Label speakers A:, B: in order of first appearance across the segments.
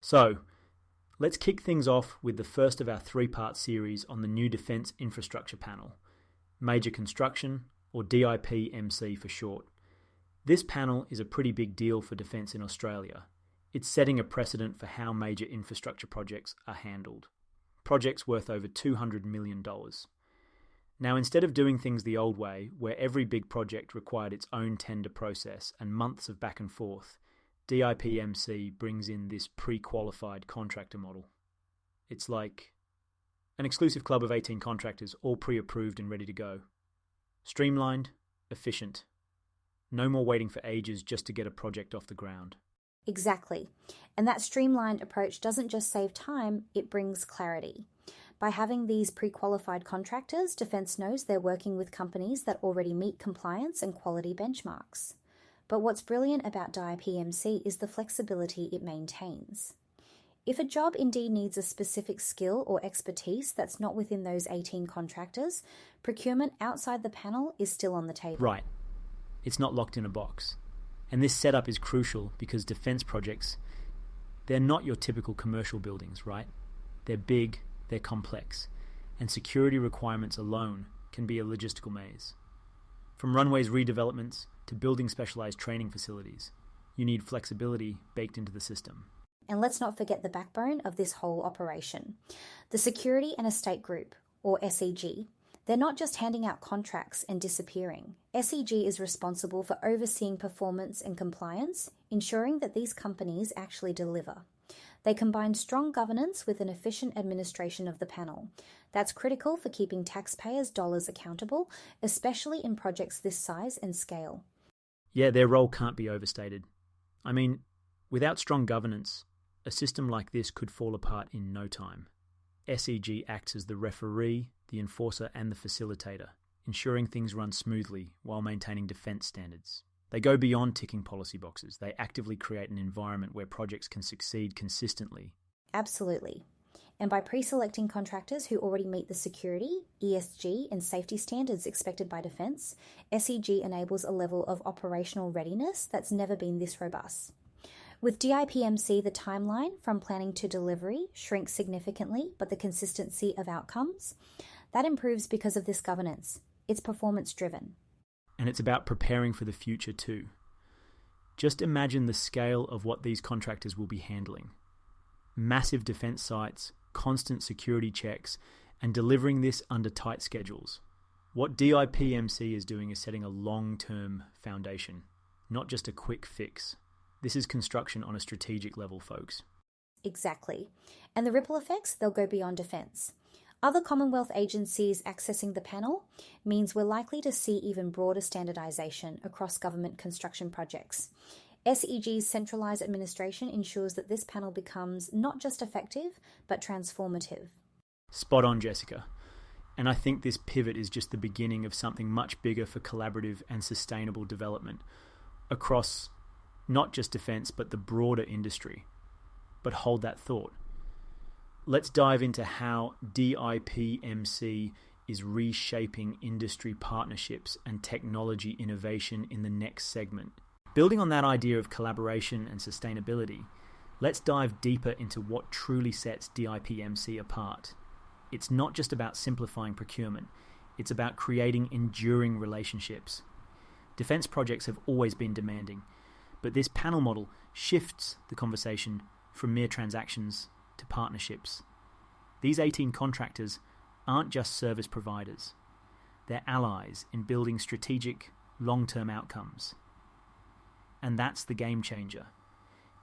A: So, let's kick things off with the first of our three-part series on the new Defence Infrastructure Panel, Major Construction, or DIPMC for short. This panel is a pretty big deal for defence in Australia. It's setting a precedent for how major infrastructure projects are handled. Projects worth over $200 million. Now, instead of doing things the old way, where every big project required its own tender process and months of back and forth, DIPMC brings in this pre-qualified contractor model. It's like an exclusive club of 18 contractors, all pre-approved and ready to go. Streamlined, efficient. No more waiting for ages just to get a project off the ground.
B: Exactly. And that streamlined approach doesn't just save time, it brings clarity. By having these pre-qualified contractors, Defence knows they're working with companies that already meet compliance and quality benchmarks. But what's brilliant about DIPMC is the flexibility it maintains. If a job indeed needs a specific skill or expertise that's not within those 18 contractors, procurement outside the panel is still on the table.
A: Right. It's not locked in a box. And this setup is crucial because defence projects, they're not your typical commercial buildings, right? They're big, they're complex, and security requirements alone can be a logistical maze. From runways redevelopments to building specialised training facilities, you need flexibility baked into the system.
B: And let's not forget the backbone of this whole operation. The Security and Estate Group, or SEG. They're not just handing out contracts and disappearing. SEG is responsible for overseeing performance and compliance, ensuring that these companies actually deliver. They combine strong governance with an efficient administration of the panel. That's critical for keeping taxpayers' dollars accountable, especially in projects this size and scale.
A: Yeah, their role can't be overstated. I mean, without strong governance, a system like this could fall apart in no time. SEG acts as the referee, the enforcer and the facilitator, ensuring things run smoothly while maintaining defence standards. They go beyond ticking policy boxes. They actively create an environment where projects can succeed consistently.
B: Absolutely. And by pre-selecting contractors who already meet the security, ESG and safety standards expected by Defence, SEG enables a level of operational readiness that's never been this robust. With DIPMC, the timeline from planning to delivery shrinks significantly, but the consistency of outcomes, that improves because of this governance. It's performance-driven.
A: And it's about preparing for the future too. Just imagine the scale of what these contractors will be handling. Massive defence sites, constant security checks, and delivering this under tight schedules. What DIPMC is doing is setting a long-term foundation, not just a quick fix. This is construction on a strategic level, folks.
B: Exactly. And the ripple effects, they'll go beyond defence. Other Commonwealth agencies accessing the panel means we're likely to see even broader standardisation across government construction projects. SEG's centralised administration ensures that this panel becomes not just effective, but transformative.
A: Spot on, Jessica. And I think this pivot is just the beginning of something much bigger for collaborative and sustainable development across not just defence, but the broader industry. But hold that thought. Let's dive into how DIPMC is reshaping industry partnerships and technology innovation in the next segment. Building on that idea of collaboration and sustainability, let's dive deeper into what truly sets DIPMC apart. It's not just about simplifying procurement, it's about creating enduring relationships. Defence projects have always been demanding, but this panel model shifts the conversation from mere transactions to partnerships. These 18 contractors aren't just service providers. They're allies in building strategic, long-term outcomes. And that's the game changer.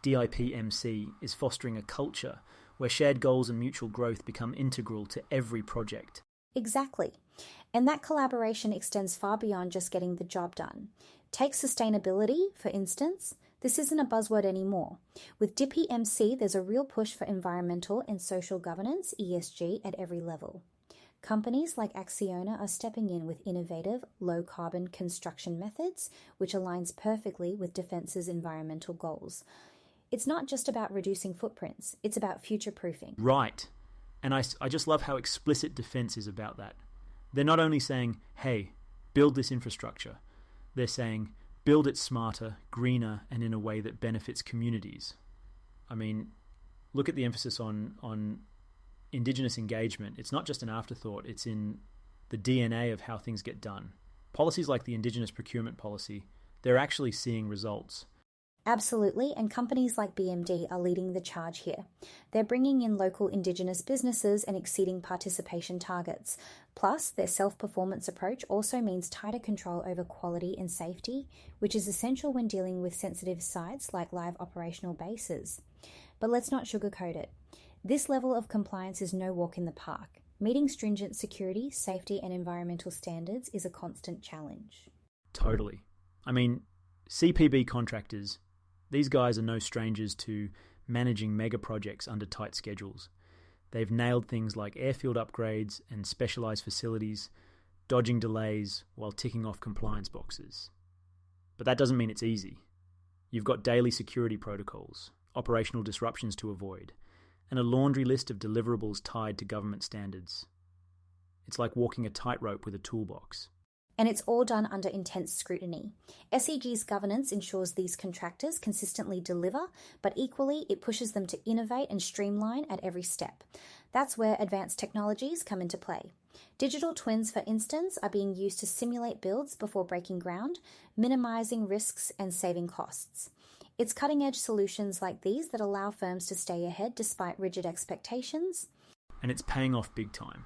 A: DIPMC is fostering a culture where shared goals and mutual growth become integral to every project.
B: Exactly. And that collaboration extends far beyond just getting the job done. Take sustainability, for instance. This isn't a buzzword anymore. With DIPMC, there's a real push for environmental and social governance, ESG, at every level. Companies like Acciona are stepping in with innovative, low-carbon construction methods, which aligns perfectly with Defence's environmental goals. It's not just about reducing footprints, it's about future-proofing.
A: Right. And I just love how explicit Defence is about that. They're not only saying, hey, build this infrastructure. They're saying, build it smarter, greener, and in a way that benefits communities. I mean, look at the emphasis on Indigenous engagement. It's not just an afterthought, it's in the DNA of how things get done. Policies like the Indigenous procurement policy, they're actually seeing results.
B: Absolutely, and companies like BMD are leading the charge here. They're bringing in local Indigenous businesses and exceeding participation targets. Plus, their self-performance approach also means tighter control over quality and safety, which is essential when dealing with sensitive sites like live operational bases. But let's not sugarcoat it. This level of compliance is no walk in the park. Meeting stringent security, safety, and environmental standards is a constant challenge.
A: Totally. I mean, CPB contractors, these guys are no strangers to managing mega projects under tight schedules. They've nailed things like airfield upgrades and specialised facilities, dodging delays while ticking off compliance boxes. But that doesn't mean it's easy. You've got daily security protocols, operational disruptions to avoid, and a laundry list of deliverables tied to government standards. It's like walking a tightrope with a toolbox.
B: And it's all done under intense scrutiny. SEG's governance ensures these contractors consistently deliver, but equally it pushes them to innovate and streamline at every step. That's where advanced technologies come into play. Digital twins, for instance, are being used to simulate builds before breaking ground, minimizing risks and saving costs. It's cutting-edge solutions like these that allow firms to stay ahead despite rigid expectations.
A: And it's paying off big time.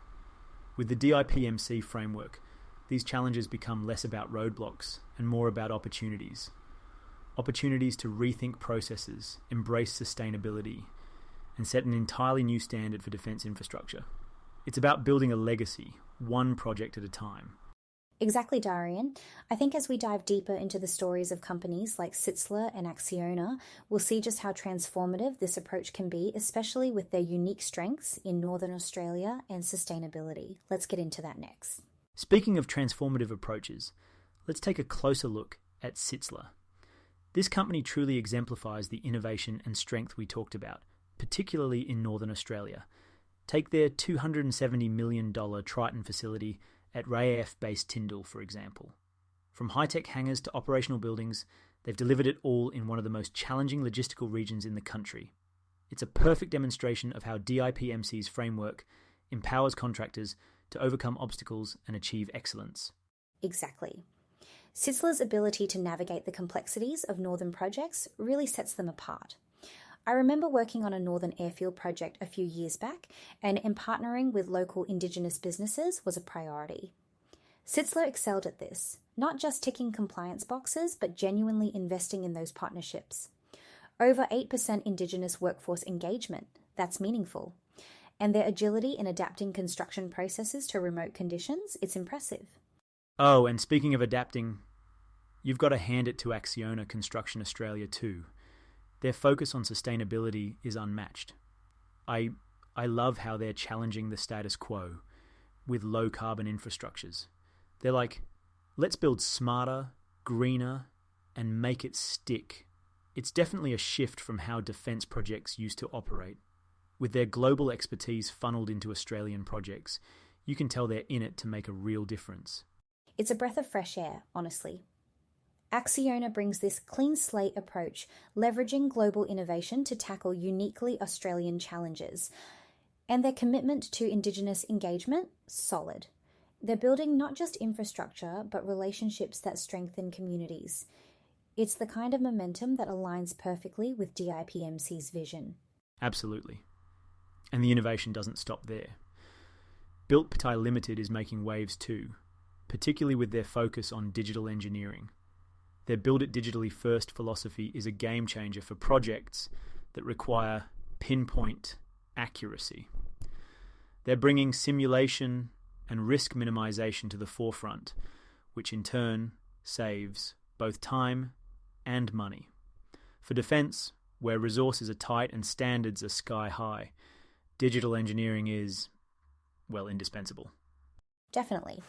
A: With the DIPMC framework, these challenges become less about roadblocks and more about opportunities. Opportunities to rethink processes, embrace sustainability, and set an entirely new standard for defence infrastructure. It's about building a legacy, one project at a time.
B: Exactly, Darian. I think as we dive deeper into the stories of companies like Sitzler and Acciona, we'll see just how transformative this approach can be, especially with their unique strengths in Northern Australia and sustainability. Let's get into that next.
A: Speaking of transformative approaches, let's take a closer look at Sitzler. This company truly exemplifies the innovation and strength we talked about, particularly in Northern Australia. Take their $270 million Triton facility at RAAF Base Tyndall, for example. From high-tech hangars to operational buildings, they've delivered it all in one of the most challenging logistical regions in the country. It's a perfect demonstration of how DIPMC's framework empowers contractors to overcome obstacles and achieve excellence.
B: Exactly. Sitzler's ability to navigate the complexities of northern projects really sets them apart. I remember working on a northern airfield project a few years back, and partnering with local Indigenous businesses was a priority. Sitzler excelled at this, not just ticking compliance boxes, but genuinely investing in those partnerships. Over 8% Indigenous workforce engagement, that's meaningful. And their agility in adapting construction processes to remote conditions, it's impressive.
A: Oh, and speaking of adapting, you've got to hand it to Acciona Construction Australia too. Their focus on sustainability is unmatched. I love how they're challenging the status quo with low-carbon infrastructures. They're like, let's build smarter, greener, and make it stick. It's definitely a shift from how defence projects used to operate. With their global expertise funneled into Australian projects, you can tell they're in it to make a real difference.
B: It's a breath of fresh air, honestly. Acciona brings this clean slate approach, leveraging global innovation to tackle uniquely Australian challenges. And their commitment to Indigenous engagement, solid. They're building not just infrastructure, but relationships that strengthen communities. It's the kind of momentum that aligns perfectly with DIPMC's vision.
A: Absolutely. And the innovation doesn't stop there. Built Pattaya Limited is making waves too, particularly with their focus on digital engineering. Their Build It Digitally First philosophy is a game changer for projects that require pinpoint accuracy. They're bringing simulation and risk minimization to the forefront, which in turn saves both time and money. For defence, where resources are tight and standards are sky high, digital engineering is, well, indispensable.
B: Definitely.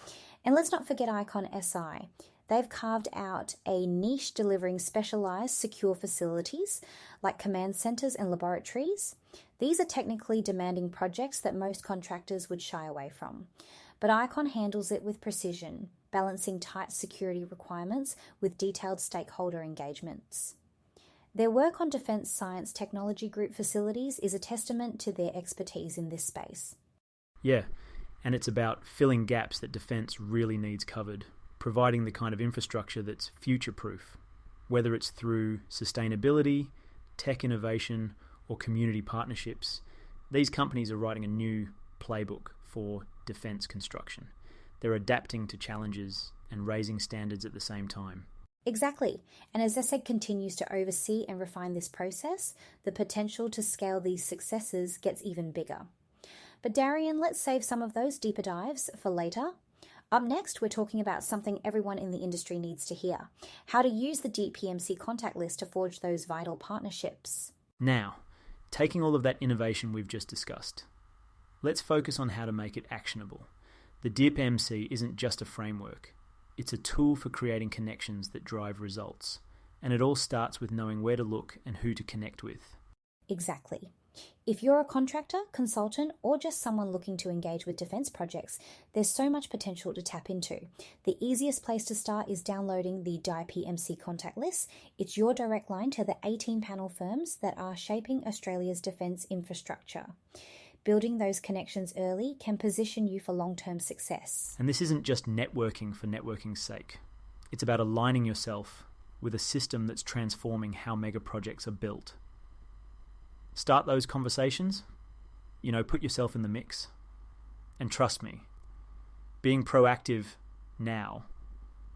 B: And let's not forget Icon SI. They've carved out a niche delivering specialised secure facilities like command centres and laboratories. These are technically demanding projects that most contractors would shy away from. But Icon handles it with precision, balancing tight security requirements with detailed stakeholder engagements. Their work on Defence Science Technology Group facilities is a testament to their expertise in this space.
A: Yeah, and it's about filling gaps that defence really needs covered, providing the kind of infrastructure that's future-proof, whether it's through sustainability, tech innovation, or community partnerships. These companies are writing a new playbook for defence construction. They're adapting to challenges and raising standards at the same time.
B: Exactly. And as ESSEG continues to oversee and refine this process, the potential to scale these successes gets even bigger. But Darian, let's save some of those deeper dives for later. Up next, we're talking about something everyone in the industry needs to hear: how to use the DPMC contact list to forge those vital partnerships.
A: Now, taking all of that innovation we've just discussed, let's focus on how to make it actionable. The DPMC isn't just a framework. It's a tool for creating connections that drive results. And it all starts with knowing where to look and who to connect with.
B: Exactly. If you're a contractor, consultant, or just someone looking to engage with defence projects, there's so much potential to tap into. The easiest place to start is downloading the DPMC contact list. It's your direct line to the 18 panel firms that are shaping Australia's defence infrastructure. Building those connections early can position you for long-term success.
A: And this isn't just networking for networking's sake. It's about aligning yourself with a system that's transforming how mega projects are built. Start those conversations, put yourself in the mix. And trust me, being proactive now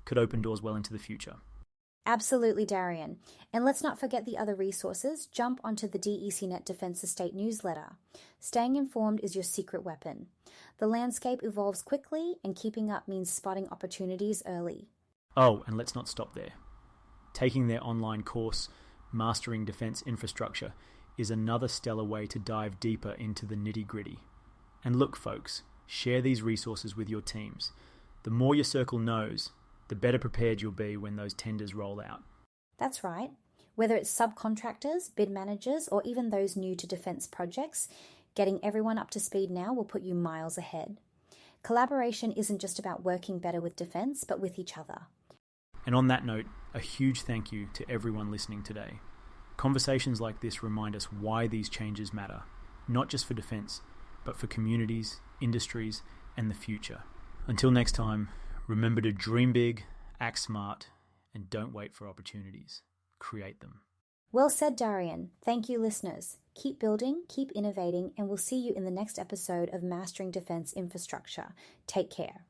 A: could open doors well into the future.
B: Absolutely, Darian. And let's not forget the other resources. Jump onto the DECnet Defence Estate newsletter. Staying informed is your secret weapon. The landscape evolves quickly, and keeping up means spotting opportunities early.
A: Oh, and let's not stop there. Taking their online course, Mastering Defence Infrastructure, is another stellar way to dive deeper into the nitty-gritty. And look, folks, share these resources with your teams. The more your circle knows, the better prepared you'll be when those tenders roll out.
B: That's right. Whether it's subcontractors, bid managers, or even those new to defence projects, getting everyone up to speed now will put you miles ahead. Collaboration isn't just about working better with defence, but with each other.
A: And on that note, a huge thank you to everyone listening today. Conversations like this remind us why these changes matter, not just for defence, but for communities, industries, and the future. Until next time, remember to dream big, act smart, and don't wait for opportunities. Create them.
B: Well said, Darian. Thank you, listeners. Keep building, keep innovating, and we'll see you in the next episode of Mastering Defence Infrastructure. Take care.